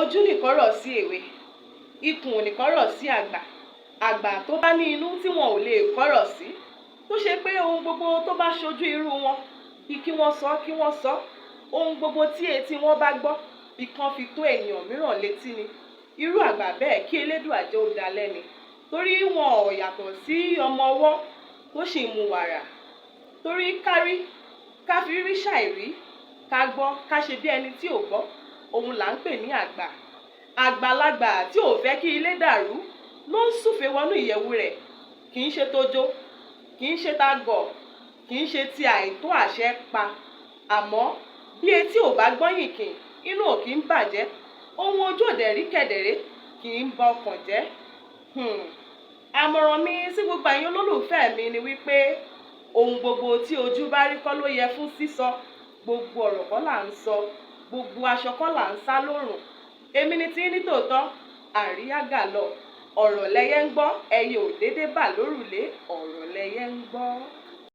ojú nìkan rọ̀ sí èwe, ikùn nìkan rọ̀ sí àgbà. Àgbà tó bá ní inú tí wọn ò lè kọ́rọ̀ sí, tó ṣe pé ohun gbogbo tó bá ṣojú irú wọn bí kí wọ́n sọ, ohun gbogbo tí etí wọn bá gbọ́ bí kan fi tó ènìyàn mìíràn létí ni. Irú àgbà bẹ́ẹ̀ kí Elédùà jẹ́ ó dá lẹ́ni, torí wọn ò yàtọ̀ sí ọmọ ọwọ́ tó sì ń mu wàrà. Torí kárí, ká fi rí ṣàìrí, ká gbọ́, ká ṣe bí ẹni tí ò gbọ́, òun là ń pè ní àgbà. Àgbàlagbà tí ò fẹ́ kí ilé dàrú ló ń súfèé wọnú ìyẹ̀wù rẹ̀, kì í ṣe tójó, kì í ṣe tagọ̀, kì í ṣe ti àìtó àṣẹ pa. Àmọ́ bí etí ò bá gbọ́ yìnkìn, inú ò kì í bàjẹ́, ohun ojú òdẹ̀rí kẹ̀dẹ̀rẹ́ kì í ba ọkàn jẹ́. Àmọ̀ràn mi sí gbogbo ẹ̀yin olólùfẹ́ mi ni wípé ohun gbogbo tí ojú bá rí kọ́ ló yẹ fún sísọ, gbogbo ọ̀rọ̀ kọ́ là ń sọ, gbogbo aṣọ kọ́ là ń sá lórùn. Èmi ni tí ní tòótọ́, àríyágà lọ, ọ̀rọ̀ lẹyẹ ń gbọ́, ẹyẹ ò dédé bà lórùlé, ọ̀rọ̀ lẹyẹ ń gbọ́.